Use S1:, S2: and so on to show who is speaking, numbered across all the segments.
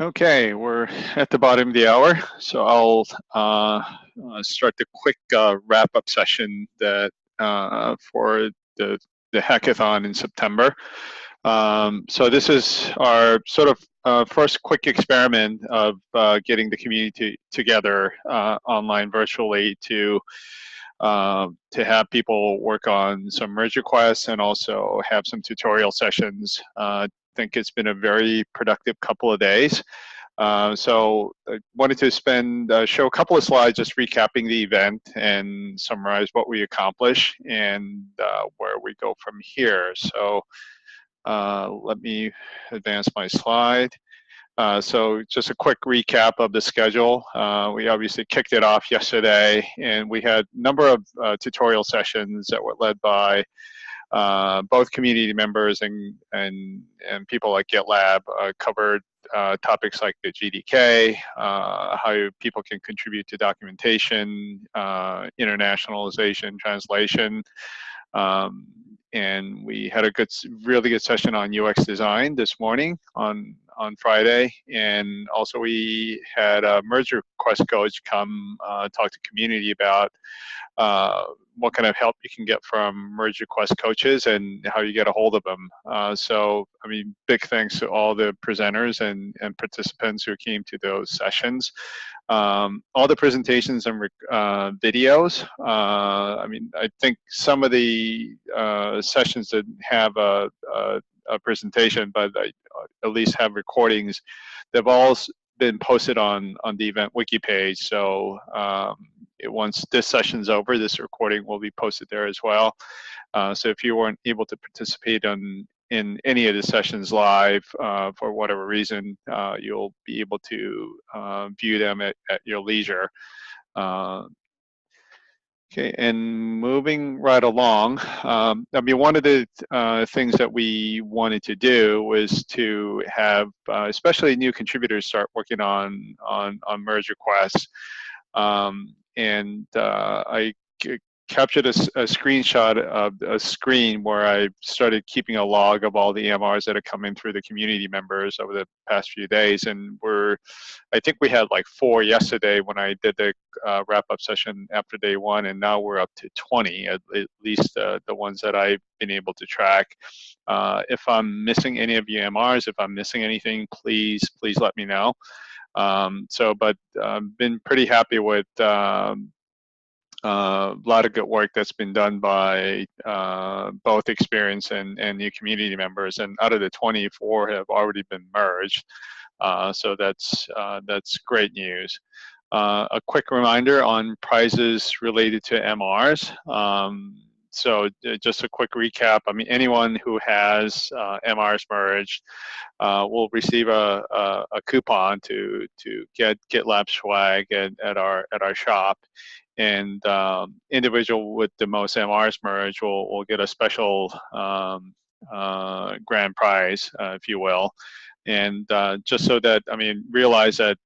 S1: Okay, we're at the bottom of the hour, so I'll start the quick wrap-up session that for the hackathon in September. So this is our sort of first quick experiment of getting the community together online virtually to have people work on some merge requests and also have some tutorial sessions. I think it's been a very productive couple of days. So I wanted to show a couple of slides just recapping the event and summarize what we accomplished and where we go from here. So let me advance my slide. So just a quick recap of the schedule. We obviously kicked it off yesterday, and we had a number of tutorial sessions that were led by both community members and people like GitLab. Covered topics like the GDK, how people can contribute to documentation, internationalization, translation. And we had a really good session on UX design this morning on Friday, and also we had a merge request coach come talk to community about what kind of help you can get from merge request coaches and how you get a hold of them. So, I mean, big thanks to all the presenters and participants who came to those sessions. All the presentations and videos. I mean, I think some of the sessions didn't have a presentation, but I at least have recordings. They've all been posted on the event wiki page. So once this session's over, this recording will be posted there as well. So if you weren't able to participate in any of the sessions live for whatever reason, you'll be able to view them at your leisure. Okay, and moving right along, I mean, one of the things that we wanted to do was to have, especially new contributors, start working on merge requests. I captured a screenshot of a screen where I started keeping a log of all the EMRs that are coming through the community members over the past few days, and I think we had like 4 yesterday when I did the wrap-up session after day 1, and now we're up to 20, at least the ones that I've been able to track. If I'm missing any of the EMRs, if I'm missing anything, please let me know. But been pretty happy with a lot of good work that's been done by both experienced and new community members, and out of the 24 have already been merged. So that's great news. A quick reminder on prizes related to MRs. So just a quick recap. I mean, anyone who has MRs merged will receive a coupon to get GitLab swag at our shop. And individual with the most MRs merged will get a special grand prize, if you will. And just so that, I mean, realize that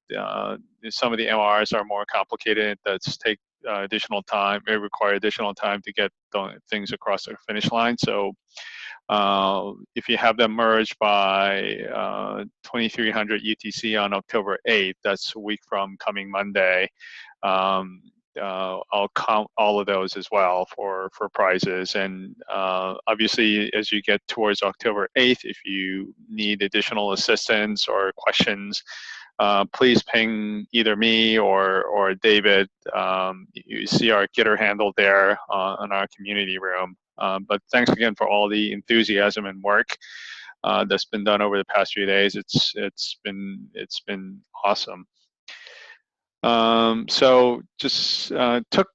S1: some of the MRs are more complicated. That's take additional time. It require additional time to get things across the finish line. So if you have them merged by 2300 UTC on October 8th, that's a week from coming Monday. I'll count all of those as well for prizes. And obviously, as you get towards October 8th, if you need additional assistance or questions, please ping either me or David. You see our Gitter handle there on our community room. But thanks again for all the enthusiasm and work that's been done over the past few days. It's been awesome. So just took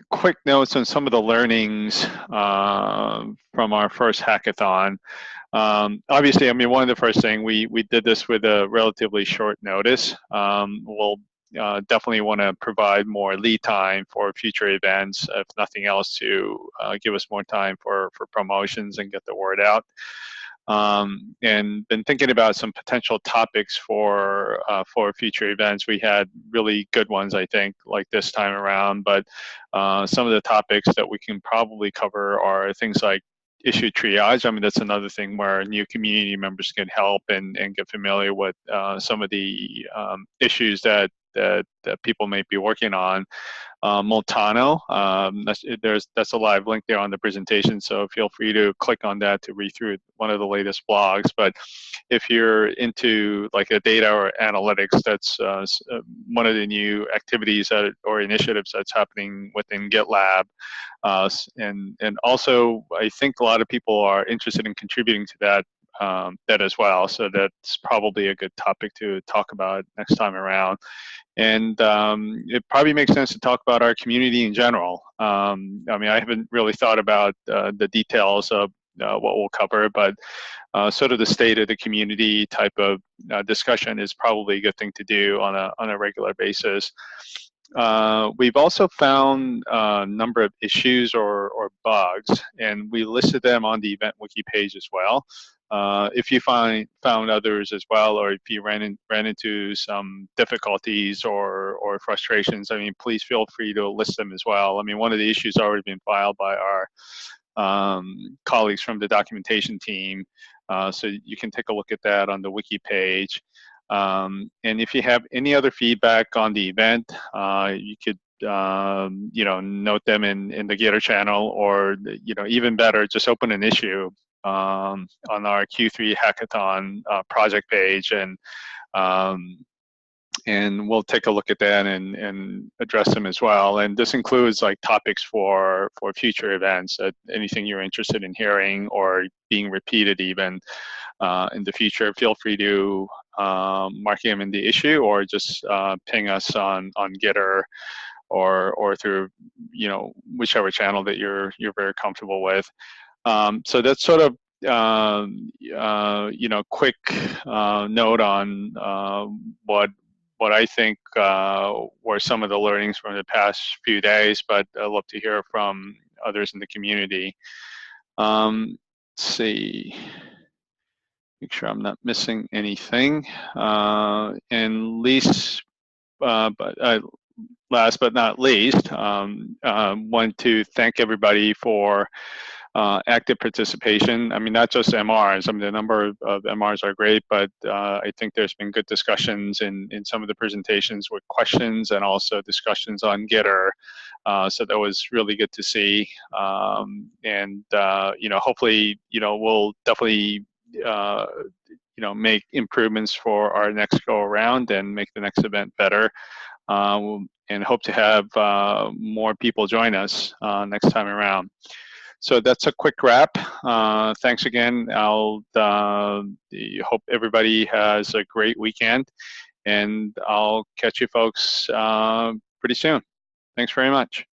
S1: quick notes on some of the learnings from our first hackathon. Obviously, I mean, one of the first things, we did this with a relatively short notice. We'll definitely want to provide more lead time for future events, if nothing else, to give us more time for promotions and get the word out. And been thinking about some potential topics for future events. We had really good ones, I think, like this time around, but some of the topics that we can probably cover are things like issue triage. I mean, that's another thing where new community members can help and get familiar with some of the issues that people may be working on. Multano, that's a live link there on the presentation, so feel free to click on that to read through one of the latest blogs. But if you're into like a data or analytics, that's one of the new activities or initiatives that's happening within GitLab. And also, I think a lot of people are interested in contributing to that as well. So that's probably a good topic to talk about next time around. And it probably makes sense to talk about our community in general. I mean, I haven't really thought about the details of what we'll cover, but sort of the state of the community type of discussion is probably a good thing to do on a regular basis. We've also found a number of issues or bugs, and we listed them on the event wiki page as well. If you found others as well, or if you ran into some difficulties or frustrations, I mean, please feel free to list them as well. I mean, one of the issues already been filed by our colleagues from the documentation team, so you can take a look at that on the wiki page. And if you have any other feedback on the event, you could note them in the Gitter channel, or even better, just open an issue on our Q3 Hackathon project page, and we'll take a look at that and address them as well. And this includes like topics for future events, anything you're interested in hearing or being repeated even in the future. Feel free to mark them in the issue, or just ping us on Gitter or through whichever channel that you're very comfortable with. So that's sort of quick note on what I think were some of the learnings from the past few days, but I'd love to hear from others in the community. Let's see, make sure I'm not missing anything. And last but not least, want to thank everybody for active participation. I mean, not just MRs. I mean, the number of MRs are great, but I think there's been good discussions in some of the presentations with questions, and also discussions on Gitter. So that was really good to see. And hopefully, we'll definitely make improvements for our next go around and make the next event better. And hope to have more people join us next time around. So that's a quick wrap. Thanks again. I'll hope everybody has a great weekend, and I'll catch you folks pretty soon. Thanks very much.